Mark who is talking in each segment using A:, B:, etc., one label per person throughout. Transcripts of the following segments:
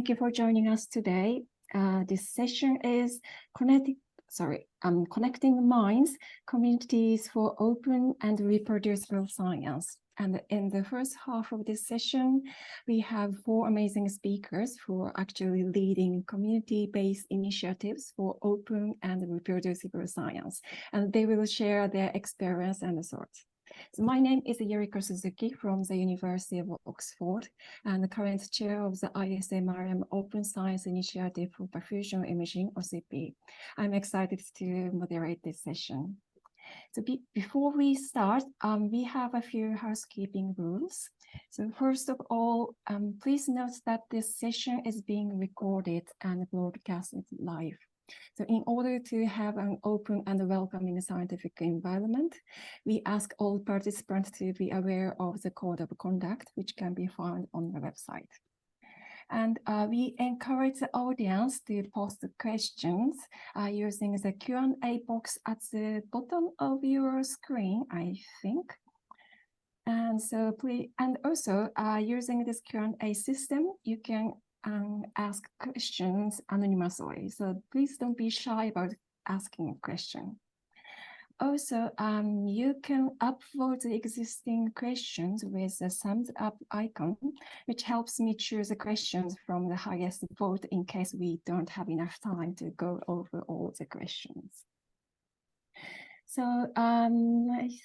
A: thank you for joining us today. This session is Connecting Minds, Communities for Open and Reproducible Science. And in the first half of this session, we have 4 amazing speakers who are actually leading community-based initiatives for open and reproducible science. And they will share their experience and thoughts. So my name is Yuriko Suzuki from the University of Oxford and the current chair of the ISMRM Open Science Initiative for Perfusion Imaging, OCP. I'm excited to moderate this session. So before we start, we have a few housekeeping rules. So first of all, please note that this session is being recorded and broadcasted live. So in order to have an open and welcoming scientific environment, we ask all participants to be aware of the code of conduct, which can be found on the website. And we encourage the audience to post questions using the Q&A box at the bottom of your screen, I think. And so please, and also using this Q&A system, you can ask questions anonymously. So please don't be shy about asking a question. Also, you can upvote the existing questions with the thumbs up icon, which helps me choose the questions from the highest vote in case we don't have enough time to go over all the questions. So I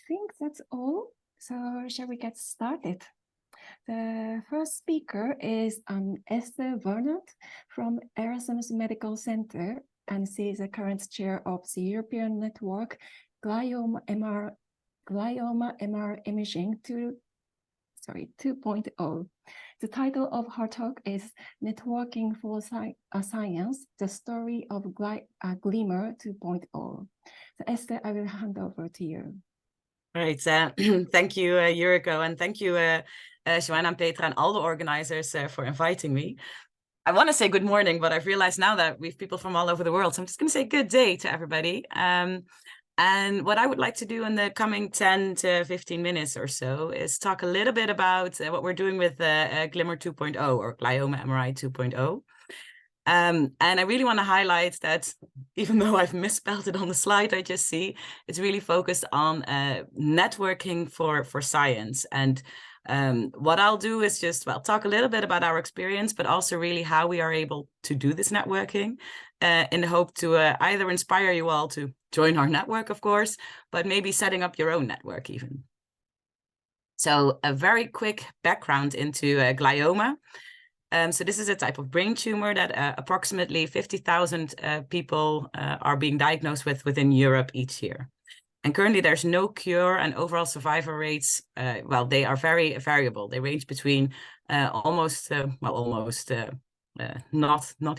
A: think that's all. So shall we get started? The first speaker is Esther Warnert from Erasmus Medical Center, and she is the current chair of the European Network GliMR Imaging 2.0. The title of her talk is Networking for Science, the story of GliMR 2.0. So Esther, I will hand over to you.
B: Right, thank you, Yuriko, and thank you, Joanna and Petra and all the organizers for inviting me. I want to say good morning, but I've realized now that we have people from all over the world, so I'm just going to say good day to everybody. And what I would like to do in the coming 10 to 15 minutes or so is talk a little bit about what we're doing with GliMR 2.0 or glioma MRI 2.0. And I really want to highlight that even though I've misspelled it on the slide I just see, it's really focused on networking for science. And what I'll do is just, talk a little bit about our experience, but also really how we are able to do this networking in the hope to either inspire you all to join our network, of course, but maybe setting up your own network even. So a very quick background into glioma. So this is a type of brain tumor that approximately 50,000 people are being diagnosed with within Europe each year. And currently there's no cure, and overall survival rates, they are very variable. They range between not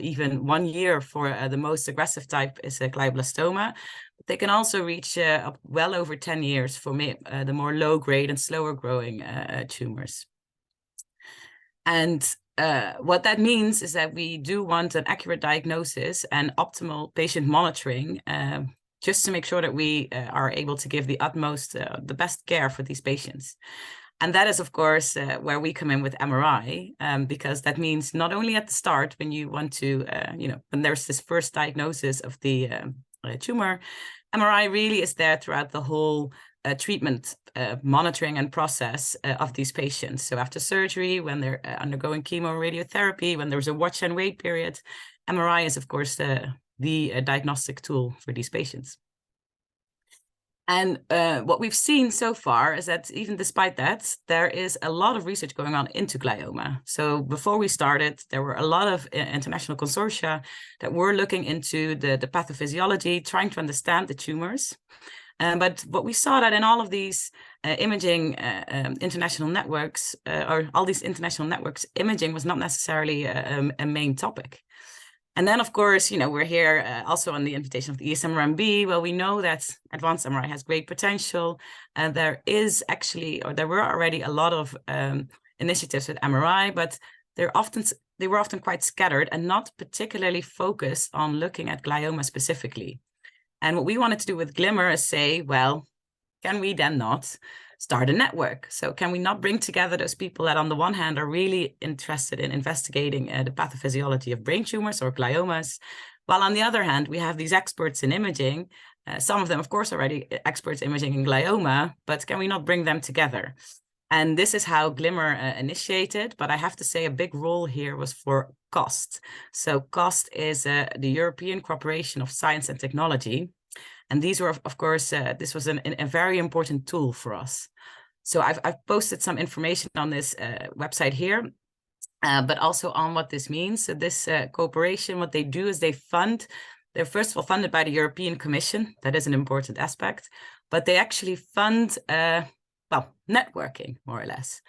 B: even 1 year for the most aggressive type is a glioblastoma. But they can also reach well over 10 years for the more low-grade and slower-growing tumors. And what that means is that we do want an accurate diagnosis and optimal patient monitoring just to make sure that we are able to give the utmost, the best care for these patients. And that is, of course, where we come in with MRI, because that means not only at the start when you want to, when there's this first diagnosis of the tumor, MRI really is there throughout the whole treatment monitoring and process of these patients. So after surgery, when they're undergoing chemoradiotherapy, when there's a watch and wait period, MRI is, of course, the diagnostic tool for these patients. And what we've seen so far is that even despite that, there is a lot of research going on into glioma. So before we started, there were a lot of international consortia that were looking into the pathophysiology, trying to understand the tumors. But what we saw that in all of these imaging international networks, or all these international networks, imaging was not necessarily a main topic. And then, of course, we're here also on the invitation of the ESMRMB. Well, we know that advanced MRI has great potential. And there were already a lot of initiatives with MRI, but they were often quite scattered and not particularly focused on looking at glioma specifically. And what we wanted to do with GliMR is say, well, can we then not start a network. So can we not bring together those people that on the one hand are really interested in investigating the pathophysiology of brain tumors or gliomas, while on the other hand, we have these experts in imaging, some of them, of course, already experts imaging in glioma, but can we not bring them together? And this is how GliMR initiated, but I have to say a big role here was for COST. So COST is the European Cooperation of Science and Technology. And these were, of course, this was a very important tool for us. So I've posted some information on this website here, but also on what this means. So this cooperation, what they do is they're first of all funded by the European Commission. That is an important aspect, but they actually fund well, networking, more or less.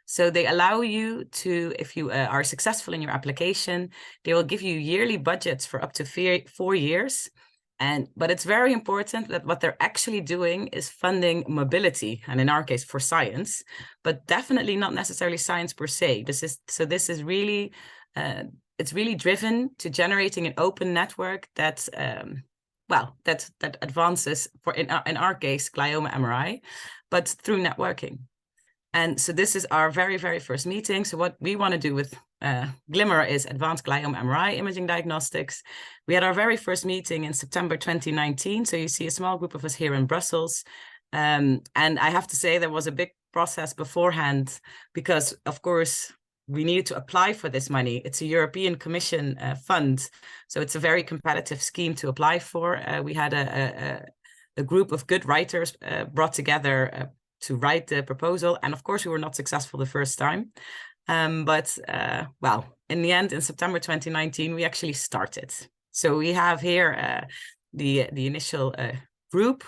B: So they allow you to, if you are successful in your application, they will give you yearly budgets for up to 4 years. But it's very important that what they're actually doing is funding mobility, and in our case for science, but definitely not necessarily science per se. This is really, it's really driven to generating an open network that that advances, for in our case, glioma MRI, but through networking. And so this is our very, very first meeting. So what we want to do with GliMR is advanced glioma MRI imaging diagnostics. We had our very first meeting in September 2019. So you see a small group of us here in Brussels. And I have to say there was a big process beforehand because, of course, we needed to apply for this money. It's a European Commission fund. So it's a very competitive scheme to apply for. We had a group of good writers brought together to write the proposal. And of course, we were not successful the first time. But in the end, in September 2019, we actually started. So we have here the initial group.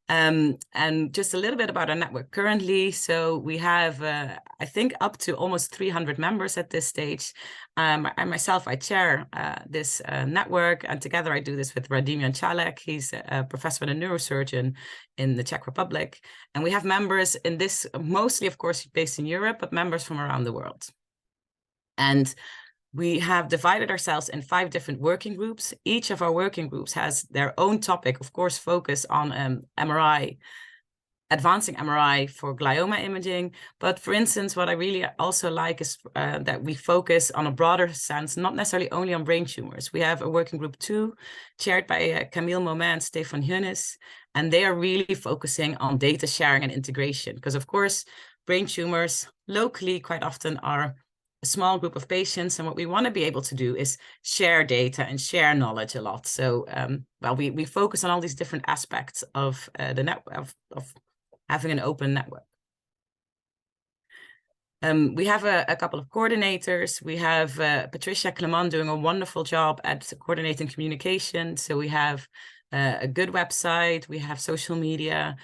B: And just a little bit about our network currently. So we have, I think, up to almost 300 members at this stage. And myself, I chair this network. And together I do this with Radimian Čalek. He's a professor and a neurosurgeon in the Czech Republic. And we have members in this, mostly, of course, based in Europe, but members from around the world. And we have divided ourselves in 5 different working groups. Each of our working groups has their own topic, of course, focus on MRI, advancing MRI for glioma imaging. But for instance, what I really also like is that we focus on a broader sense, not necessarily only on brain tumors. We have a working group 2, chaired by Camille Moment and Stefan Hunis, and they are really focusing on data sharing and integration. Because of course, brain tumors locally quite often are a small group of patients, and what we want to be able to do is share data and share knowledge a lot. So, we focus on all these different aspects of the network of having an open network. We have a couple of coordinators. We have Patricia Clement doing a wonderful job at coordinating communication. So we have a good website. We have social media,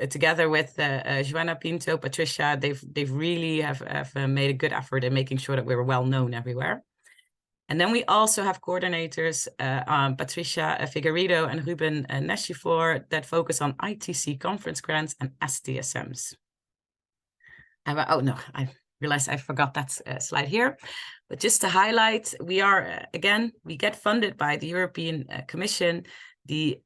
B: together with Joanna Pinto, Patricia, they've really have made a good effort in making sure that we're well known everywhere. And then we also have coordinators, Patricia Figueiredo and Ruben Neshifor, that focus on ITC conference grants and STSMs. Oh no, I realized I forgot that slide here. But just to highlight, we are, again, we get funded by the European Commission. The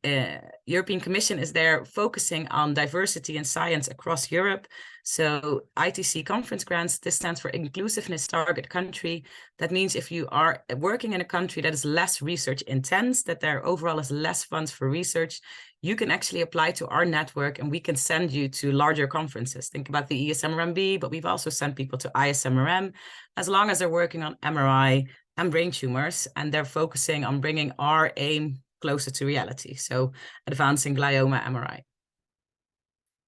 B: European Commission is there focusing on diversity in science across Europe. So ITC conference grants, this stands for Inclusiveness Target Country. That means if you are working in a country that is less research intense, that there overall is less funds for research, you can actually apply to our network and we can send you to larger conferences. Think about the ESMRMB, but we've also sent people to ISMRM, as long as they're working on MRI and brain tumors, and they're focusing on bringing our aim closer to reality. So advancing glioma MRI.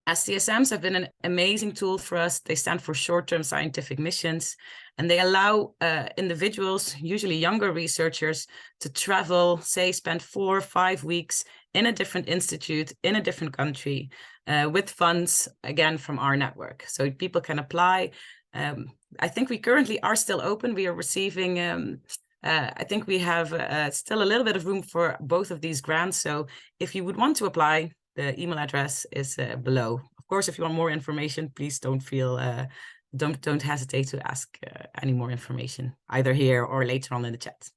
B: STSMs have been an amazing tool for us. They stand for short-term scientific missions, and they allow individuals, usually younger researchers, to travel, say, spend 4 or 5 weeks in a different institute, in a different country, with funds, again, from our network. So people can apply. I think we currently are still open. We are receiving I think we have still a little bit of room for both of these grants. So if you would want to apply, the email address is below. Of course, if you want more information, please don't hesitate to ask any more information, either here or later on in the chat.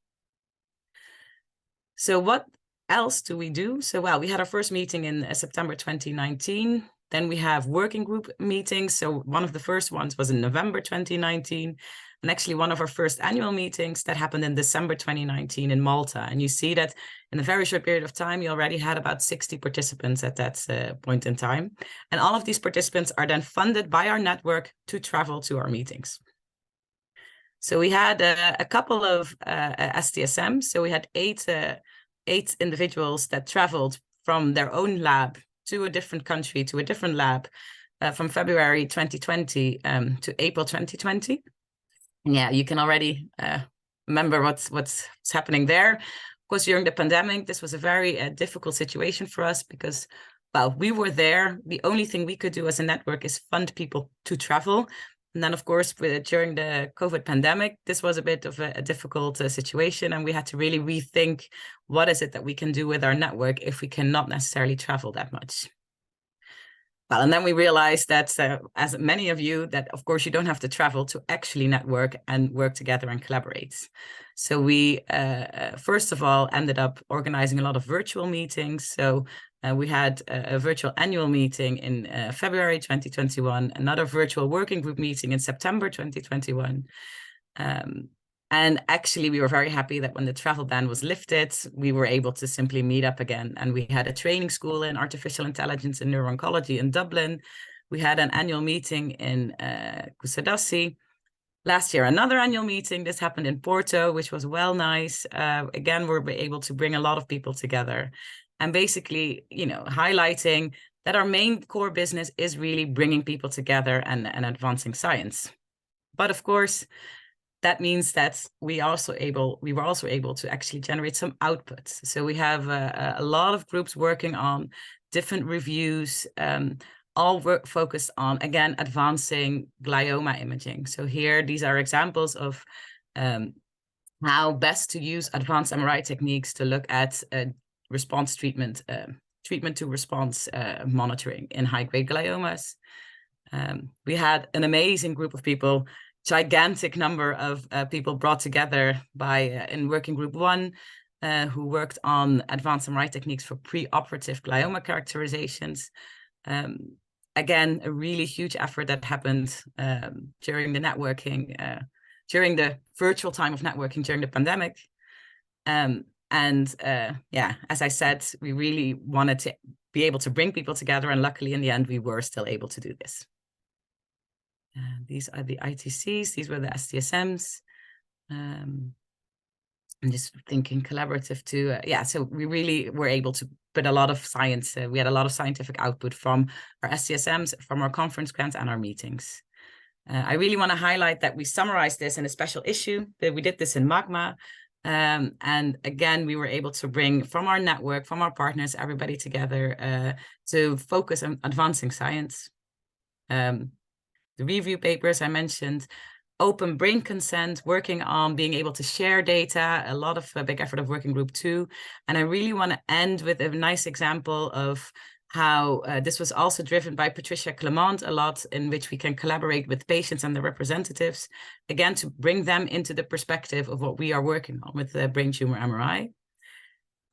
B: So what else do we do? So, well, we had our first meeting in September 2019. Then we have working group meetings. So one of the first ones was in November 2019. And actually one of our first annual meetings that happened in December 2019 in Malta. And you see that in a very short period of time, you already had about 60 participants at that point in time. And all of these participants are then funded by our network to travel to our meetings. So we had a couple of STSMs. So we had eight individuals that traveled from their own lab to a different country, to a different lab, from February 2020 to April 2020. And yeah, you can already remember what's happening there. Of course, during the pandemic, this was a very difficult situation for us because, well, we were there. The only thing we could do as a network is fund people to travel. And then, of course, during the COVID pandemic, this was a bit of a difficult situation. And we had to really rethink what is it that we can do with our network if we cannot necessarily travel that much. Well, and then we realized that, as many of you, that of course you don't have to travel to actually network and work together and collaborate. So we, first of all, ended up organizing a lot of virtual meetings. So we had a virtual annual meeting in February 2021, another virtual working group meeting in September 2021. And actually, we were very happy that when the travel ban was lifted, we were able to simply meet up again. And we had a training school in artificial intelligence and neuro-oncology in Dublin. We had an annual meeting in Kusadasi. Last year, another annual meeting. This happened in Porto, which was well nice. Again, we were able to bring a lot of people together. And basically, you know, highlighting that our main core business is really bringing people together and advancing science. But of course, that means that we were also able to actually generate some outputs. So we have a lot of groups working on different reviews, all focused on, again, advancing glioma imaging. So here, these are examples of how best to use advanced MRI techniques to look at response treatment to response monitoring in high-grade gliomas. We had an amazing group of people, gigantic number of people brought together in working group 1, who worked on advanced MRI techniques for pre-operative glioma characterizations. Again, a really huge effort that happened during the networking, during the virtual time of networking during the pandemic. Yeah, as I said, we really wanted to be able to bring people together, and luckily in the end, we were still able to do this. These are the ITCs, these were the STSMs. I'm just thinking collaborative too. Yeah, so we really were able to put a lot of science. We had a lot of scientific output from our STSMs, from our conference grants and our meetings. I really want to highlight that we summarized this in a special issue, that we did this in Magma. And again, we were able to bring from our network, from our partners, everybody together to focus on advancing science. The review papers I mentioned, open brain consent, working on being able to share data, a lot of big effort of working group 2. And I really want to end with a nice example of how this was also driven by Patricia Clement a lot, in which we can collaborate with patients and their representatives, again, to bring them into the perspective of what we are working on with the brain tumor MRI.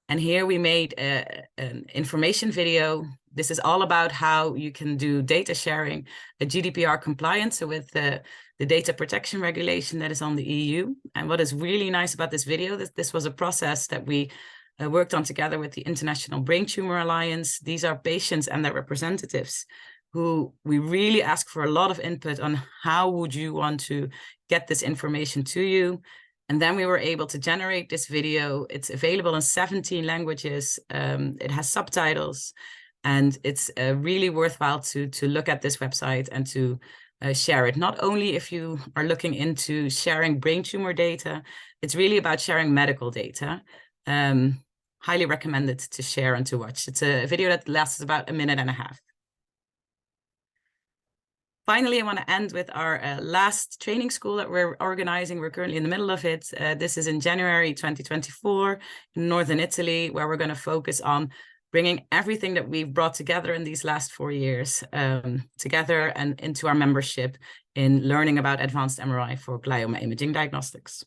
B: And here we made an information video. This is all about how you can do data sharing, a GDPR compliance, so with the data protection regulation that is on the EU. And what is really nice about this video, this was a process that we worked on together with the International Brain Tumor Alliance. These are patients and their representatives who we really ask for a lot of input on how would you want to get this information to you. And then we were able to generate this video. It's available in 17 languages. It has subtitles, and it's really worthwhile to look at this website and to share it. Not only if you are looking into sharing brain tumor data, it's really about sharing medical data. Highly recommended to share and to watch. It's a video that lasts about 1.5 minutes. Finally, I want to end with our last training school that we're organizing. We're currently in the middle of it. This is in January 2024 in Northern Italy, where we're going to focus on bringing everything that we've brought together in these last 4 years together and into our membership in learning about advanced MRI for glioma imaging diagnostics.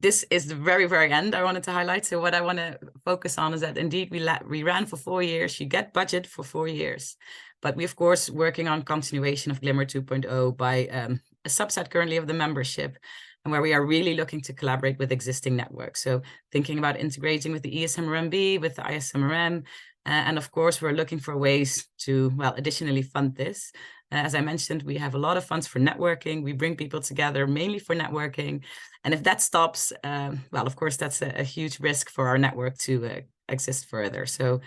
B: this is the very, very end I wanted to highlight. So what I want to focus on is that indeed we ran for 4 years. You get budget for 4 years. But we, of course, working on continuation of GliMR 2.0 by a subset currently of the membership, and where we are really looking to collaborate with existing networks. So thinking about integrating with the ESMRMB, with the ISMRM, and of course, we're looking for ways to, well, additionally fund this. As I mentioned, we have a lot of funds for networking. We bring people together mainly for networking. And if that stops, well, of course, that's a huge risk for our network to exist further. So,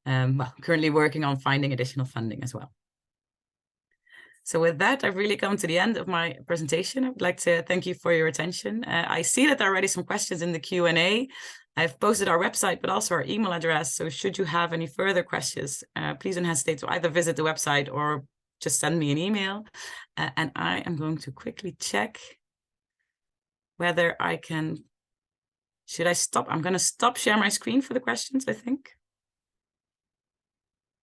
B: well, currently working on finding additional funding as well. So with that, I've really come to the end of my presentation. I would like to thank you for your attention. I see that there are already some questions in the Q&A. I've posted our website, but also our email address. So should you have any further questions, please don't hesitate to either visit the website or just send me an email. And I am going to quickly check whether I can, should I stop? I'm going to stop share my screen for the questions, I think.